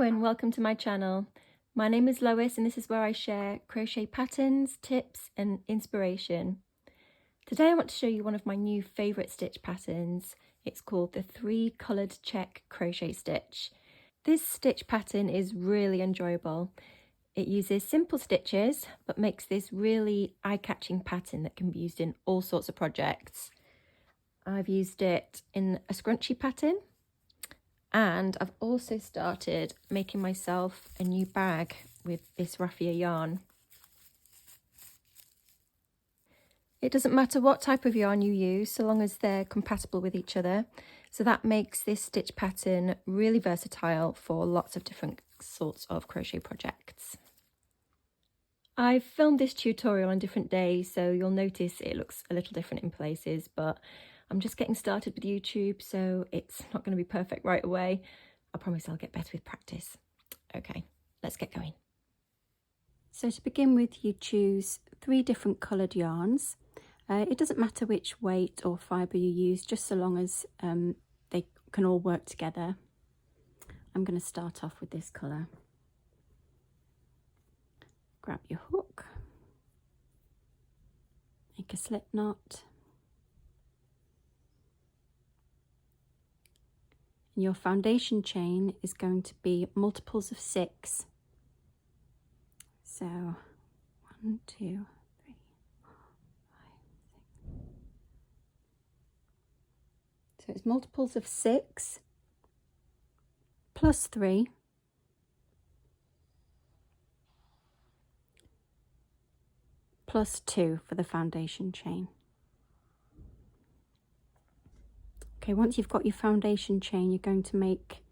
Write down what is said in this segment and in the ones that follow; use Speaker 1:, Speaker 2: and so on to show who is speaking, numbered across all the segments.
Speaker 1: and welcome to my channel. My name is Lois and this is where I share crochet patterns, tips and inspiration. Today I want to show you one of my new favourite stitch patterns. It's called the 3 coloured check crochet stitch. This stitch pattern is really enjoyable. It uses simple stitches but makes this really eye-catching pattern that can be used in all sorts of projects. I've used it in a scrunchie pattern, and I've also started making myself a new bag with this raffia yarn. It doesn't matter what type of yarn you use so long as they're compatible with each other. So that makes this stitch pattern really versatile for lots of different sorts of crochet projects. I've filmed this tutorial on different days, so you'll notice it looks a little different in places, but I'm just getting started with YouTube, so it's not going to be perfect right away. I promise I'll get better with practice. Okay, let's get going.
Speaker 2: So to begin with, you choose 3 different coloured yarns. It doesn't matter which weight or fibre you use, just so long as they can all work together. I'm going to start off with this colour. Grab your hook, make a slip knot, and your foundation chain is going to be multiples of 6. So 1, 2, 3, 4, 5, 6. So it's multiples of 6 plus 3 plus 2 for the foundation chain. Okay, once you've got your foundation chain, you're going to make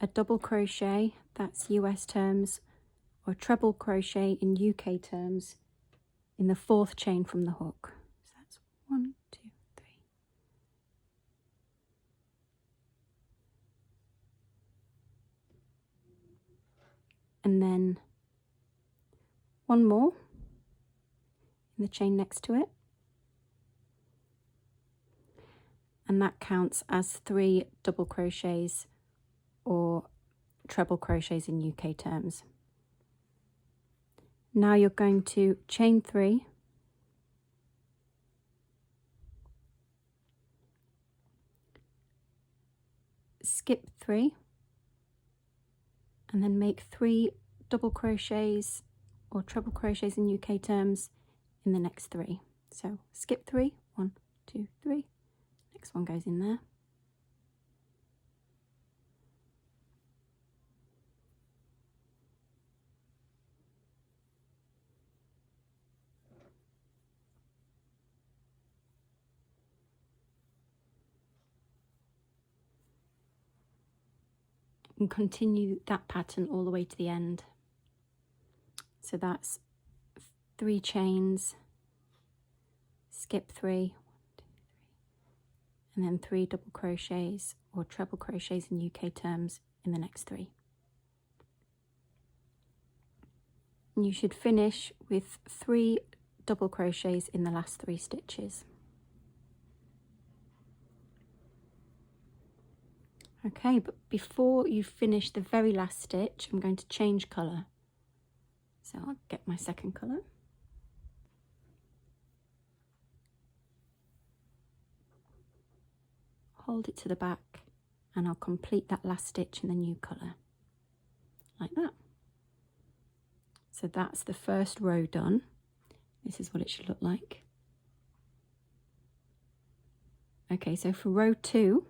Speaker 2: a double crochet, that's US terms, or treble crochet in UK terms, in the 4th chain from the hook. So that's 1, 2, 3. And then one more in the chain next to it. And that counts as 3 double crochets or treble crochets in UK terms. Now you're going to chain 3, skip 3, and then make 3 double crochets or treble crochets in UK terms in the next 3. So skip 3, 1, 2, 3. Next one goes in there. And continue that pattern all the way to the end. So that's 3 chains, skip 3, 1, 2, 3, and then 3 double crochets or treble crochets in UK terms in the next 3. And you should finish with 3 double crochets in the last 3 stitches. Okay, but before you finish the very last stitch, I'm going to change colour. So I'll get my second colour. Hold it to the back, and I'll complete that last stitch in the new colour, like that. So that's the first row done. This is what it should look like. Okay, so for row 2,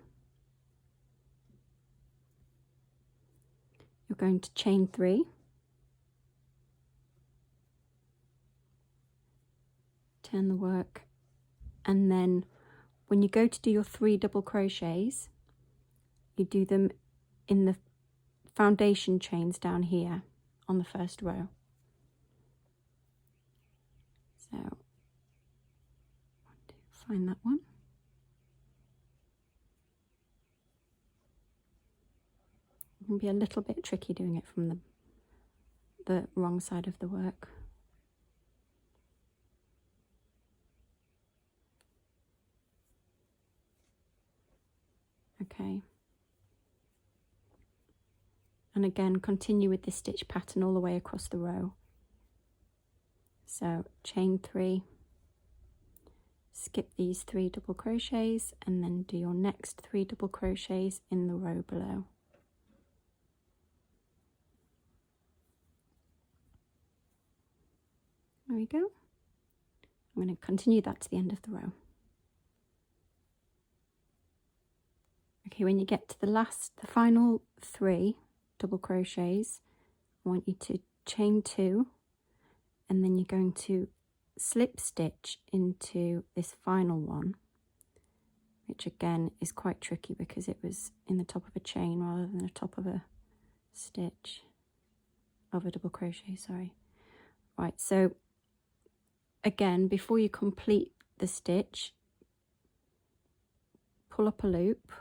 Speaker 2: you're going to chain 3, turn the work, and then when you go to do your 3 double crochets, you do them in the foundation chains down here on the first row. So find that one. It can be a little bit tricky doing it from the wrong side of the work. Okay. And again, continue with this stitch pattern all the way across the row. So chain 3, skip these 3 double crochets, and then do your next 3 double crochets in the row below. There we go. I'm going to continue that to the end of the row. Okay, when you get to the final 3 double crochets, I want you to chain 2, and then you're going to slip stitch into this final one, which again is quite tricky because it was in the top of a chain rather than the top of a stitch, of a double crochet, sorry. Right, so again, before you complete the stitch, pull up a loop.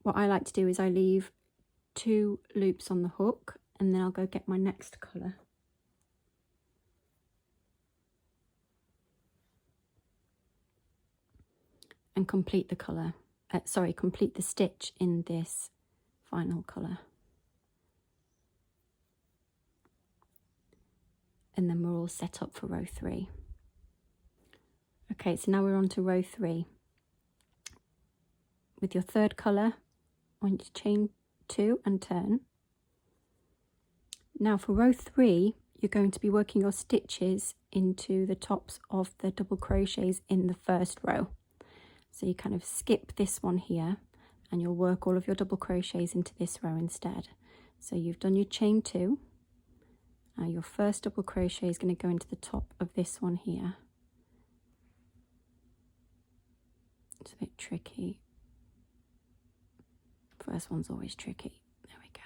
Speaker 2: What I like to do is I leave 2 loops on the hook, and then I'll go get my next colour. And complete the colour, complete the stitch in this final colour. And then we're all set up for row 3. Okay, so now we're on to row 3. With your third colour, I want you to chain 2 and turn. Now for row 3, you're going to be working your stitches into the tops of the double crochets in the first row. So you kind of skip this one here, and you'll work all of your double crochets into this row instead. So you've done your chain 2. Now your first double crochet is going to go into the top of this one here. It's a bit tricky. First one's always tricky. There we go.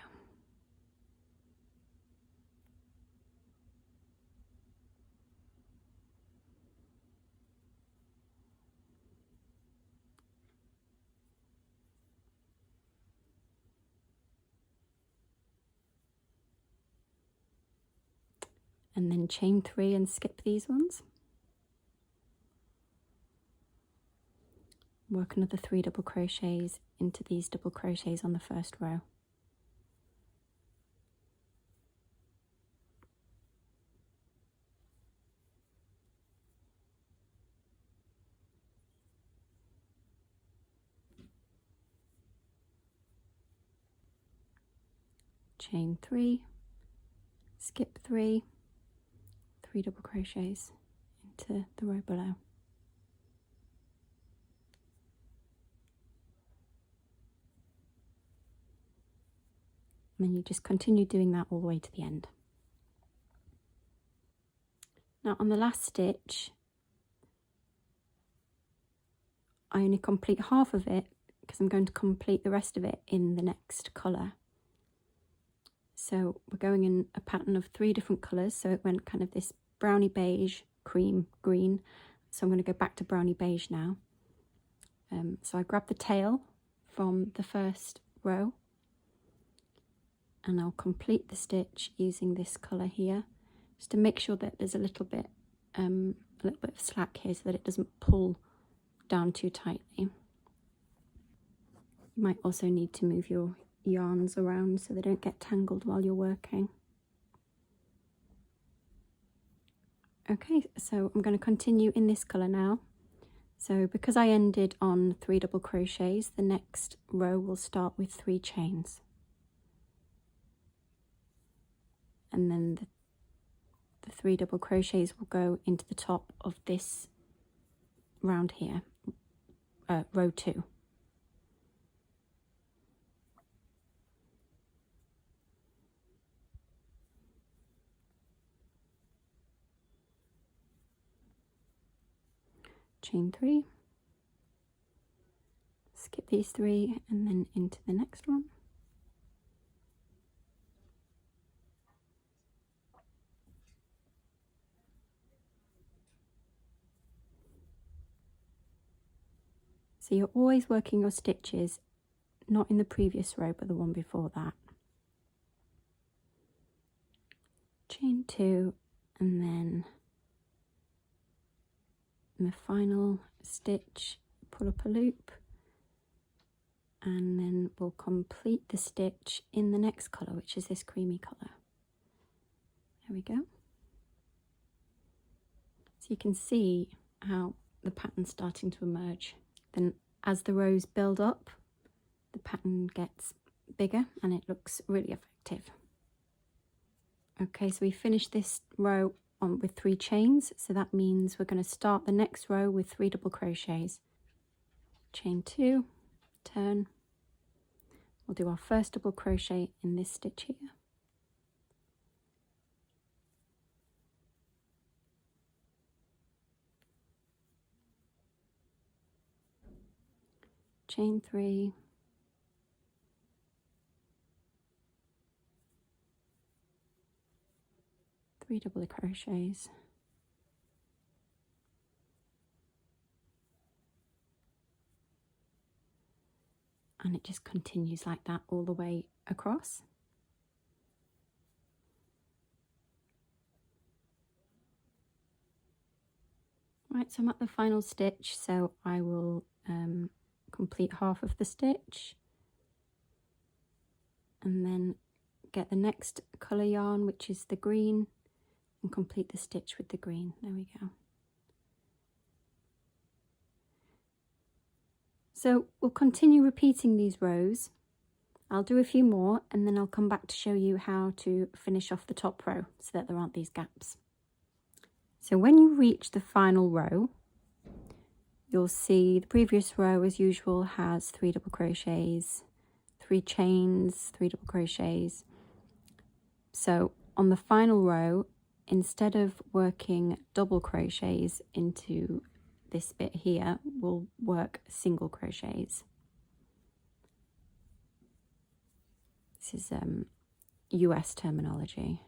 Speaker 2: And then chain 3 and skip these ones. Work another 3 double crochets into these double crochets on the first row. Chain 3, skip 3, 3 double crochets into the row below. And then you just continue doing that all the way to the end. Now on the last stitch, I only complete half of it because I'm going to complete the rest of it in the next colour. So we're going in a pattern of 3 different colours, so it went kind of this brownie beige, cream, green. So I'm going to go back to brownie beige now. So I grab the tail from the first row, and I'll complete the stitch using this colour here, just to make sure that there's a little bit of slack here so that it doesn't pull down too tightly. You might also need to move your yarns around so they don't get tangled while you're working. Okay, so I'm going to continue in this colour now. So because I ended on 3 double crochets, the next row will start with 3 chains. And then the 3 double crochets will go into the top of this round here, row 2. Chain 3, skip these 3 and then into the next one. So you're always working your stitches, not in the previous row, but the one before that. Chain 2, and then in the final stitch, pull up a loop and then we'll complete the stitch in the next colour, which is this creamy colour. There we go. So you can see how the pattern's starting to emerge. Then as the rows build up, the pattern gets bigger and it looks really effective. Okay, so we finished this row on with 3 chains, so that means we're going to start the next row with 3 double crochets. Chain 2, turn. We'll do our first double crochet in this stitch here. Chain 3, three double crochets, and it just continues like that all the way across. Right, so I'm at the final stitch, so I will complete half of the stitch and then get the next colour yarn, which is the green, and complete the stitch with the green. There we go. So we'll continue repeating these rows. I'll do a few more and then I'll come back to show you how to finish off the top row so that there aren't these gaps. So when you reach the final row, you'll see the previous row as usual has 3 double crochets, 3 chains, 3 double crochets. So on the final row, instead of working double crochets into this bit here, we'll work single crochets. This is US terminology.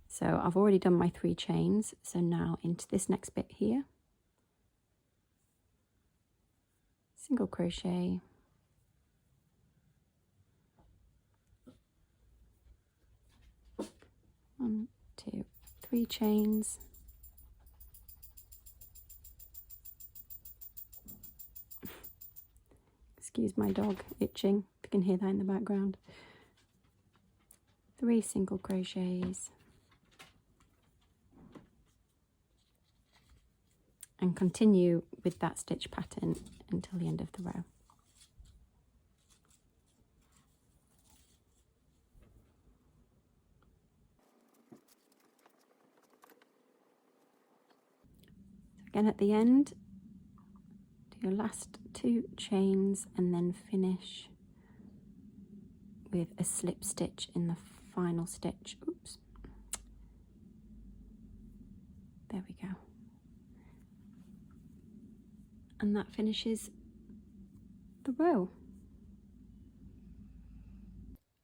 Speaker 2: So I've already done my 3 chains, so now into this next bit here, single crochet, one, 2, 3 chains, excuse my dog itching, if you can hear that in the background, 3 single crochets, and continue with that stitch pattern until the end of the row. Again at the end, do your last 2 chains and then finish with a slip stitch in the final stitch. Oops. There we go. And that finishes the row.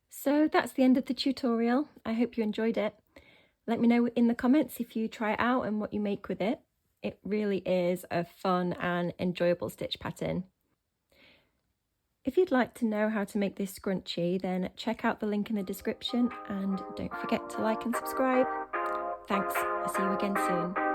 Speaker 1: So that's the end of the tutorial. I hope you enjoyed it. Let me know in the comments if you try it out and what you make with it. It really is a fun and enjoyable stitch pattern. If you'd like to know how to make this scrunchie, then check out the link in the description and don't forget to like and subscribe. Thanks, I'll see you again soon.